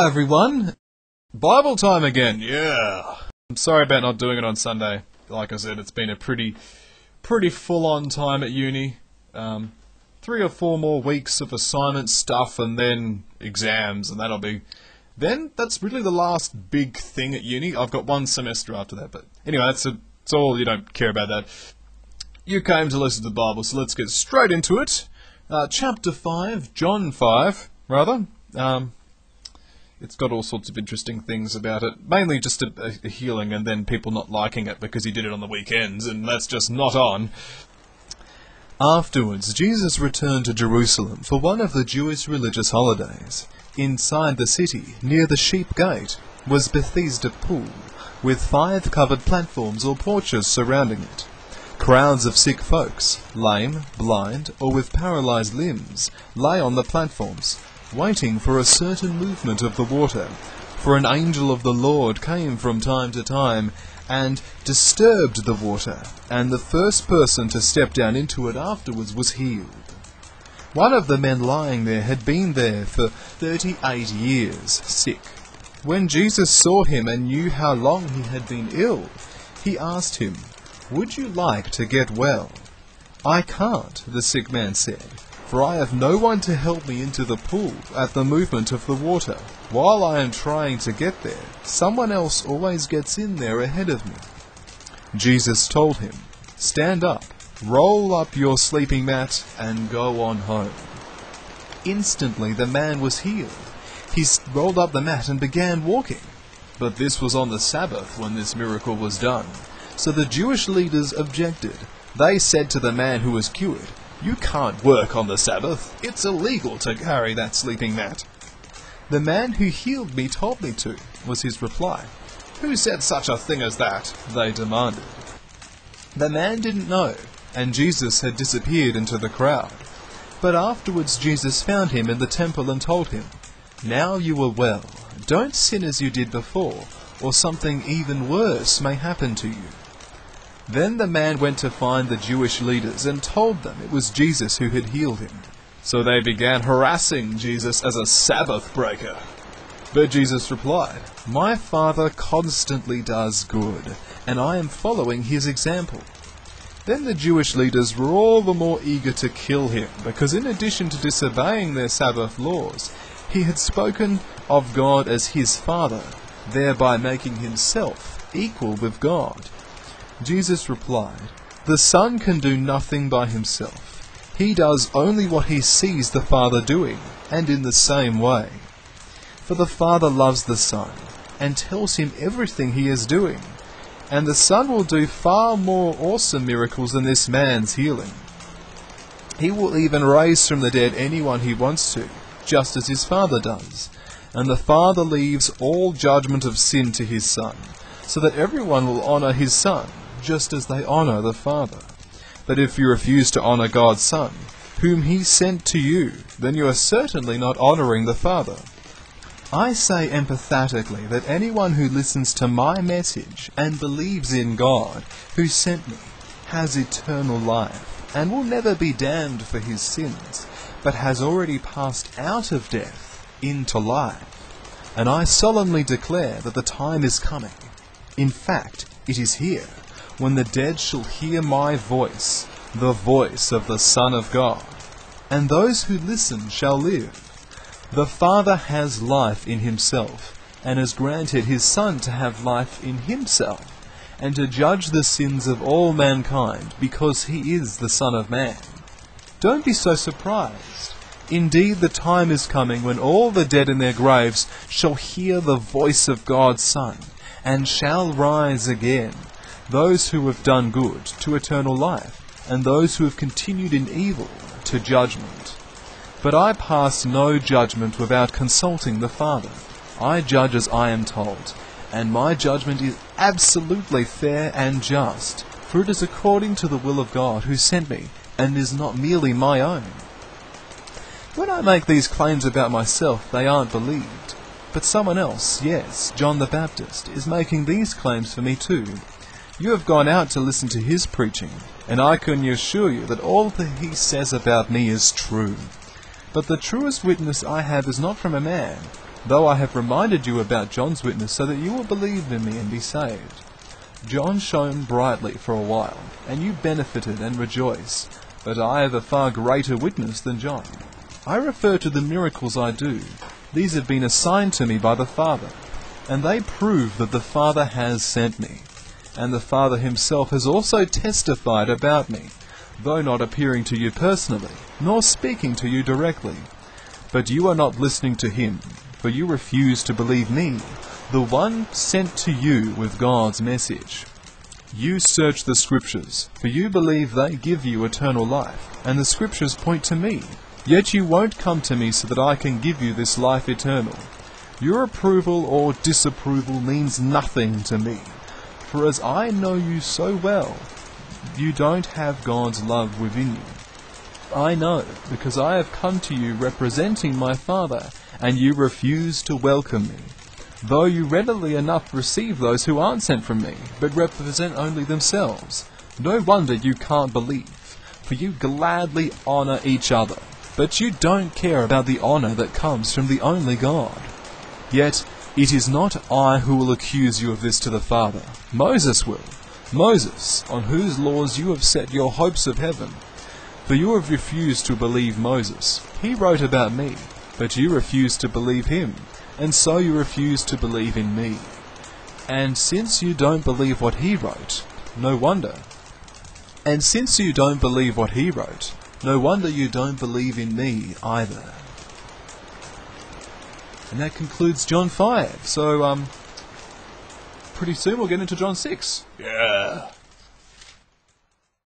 Hi everyone! Bible time again, yeah! I'm sorry about not doing it on Sunday. Like I said, it's been a pretty full-on time at uni. 3 or 4 more weeks of assignment stuff and then exams, and that's really the last big thing at uni. I've got 1 semester after that, but anyway, it's all, you don't care about that. You came to listen to the Bible, so let's get straight into it. Chapter 5, John 5, rather. It's got all sorts of interesting things about it. Mainly just a healing and then people not liking it because he did it on the weekends, and that's just not on. Afterwards, Jesus returned to Jerusalem for one of the Jewish religious holidays. Inside the city, near the Sheep Gate, was Bethesda Pool, with 5 covered platforms or porches surrounding it. Crowds of sick folks, lame, blind, or with paralyzed limbs, lay on the platforms, waiting for a certain movement of the water, for an angel of the Lord came from time to time and disturbed the water, and the first person to step down into it afterwards was healed. One of the men lying there had been there for 38 years, sick. When Jesus saw him and knew how long he had been ill, he asked him, "Would you like to get well?" "I can't," the sick man said, "for I have no one to help me into the pool at the movement of the water. While I am trying to get there, someone else always gets in there ahead of me." Jesus told him, "Stand up, roll up your sleeping mat, and go on home." Instantly the man was healed. He rolled up the mat and began walking. But this was on the Sabbath when this miracle was done. So the Jewish leaders objected. They said to the man who was cured, "You can't work on the Sabbath. It's illegal to carry that sleeping mat." "The man who healed me told me to," was his reply. "Who said such a thing as that?" they demanded. The man didn't know, and Jesus had disappeared into the crowd. But afterwards Jesus found him in the temple and told him, "Now you are well. Don't sin as you did before, or something even worse may happen to you." Then the man went to find the Jewish leaders and told them it was Jesus who had healed him. So they began harassing Jesus as a Sabbath breaker. But Jesus replied, "My Father constantly does good, and I am following his example." Then the Jewish leaders were all the more eager to kill him, because in addition to disobeying their Sabbath laws, he had spoken of God as his Father, thereby making himself equal with God. Jesus replied, "The Son can do nothing by himself. He does only what he sees the Father doing, and in the same way. For the Father loves the Son, and tells him everything he is doing, and the Son will do far more awesome miracles than this man's healing. He will even raise from the dead anyone he wants to, just as his Father does. And the Father leaves all judgment of sin to his Son, so that everyone will honor his Son, just as they honor the Father. But if you refuse to honor God's Son, whom he sent to you, then you are certainly not honoring the Father. I say emphatically that anyone who listens to my message and believes in God, who sent me, has eternal life, and will never be damned for his sins, but has already passed out of death into life. And I solemnly declare that the time is coming. In fact, it is here, when the dead shall hear my voice, the voice of the Son of God, and those who listen shall live. The Father has life in himself, and has granted his Son to have life in himself, and to judge the sins of all mankind, because he is the Son of Man. Don't be so surprised. Indeed, the time is coming when all the dead in their graves shall hear the voice of God's Son, and shall rise again, those who have done good to eternal life, and those who have continued in evil to judgment. But I pass no judgment without consulting the Father. I judge as I am told, and my judgment is absolutely fair and just, for it is according to the will of God who sent me, and is not merely my own. When I make these claims about myself, they aren't believed. But someone else, yes, John the Baptist, is making these claims for me too. You have gone out to listen to his preaching, and I can assure you that all that he says about me is true. But the truest witness I have is not from a man, though I have reminded you about John's witness so that you will believe in me and be saved. John shone brightly for a while, and you benefited and rejoice, but I have a far greater witness than John. I refer to the miracles I do. These have been assigned to me by the Father, and they prove that the Father has sent me. And the Father himself has also testified about me, though not appearing to you personally, nor speaking to you directly. But you are not listening to him, for you refuse to believe me, the one sent to you with God's message. You search the Scriptures, for you believe they give you eternal life, and the Scriptures point to me. Yet you won't come to me so that I can give you this life eternal. Your approval or disapproval means nothing to me, for as I know you so well, you don't have God's love within you. I know, because I have come to you representing my Father, and you refuse to welcome me, though you readily enough receive those who aren't sent from me, but represent only themselves. No wonder you can't believe, for you gladly honor each other, but you don't care about the honor that comes from the only God. Yet it is not I who will accuse you of this to the Father. Moses will. Moses, on whose laws you have set your hopes of heaven. For you have refused to believe Moses. He wrote about me, but you refused to believe him, and so you refuse to believe in me. And since you don't believe what he wrote, no wonder. And since you don't believe what he wrote, no wonder you don't believe in me either. And that concludes John 5. So, pretty soon we'll get into John 6. Yeah.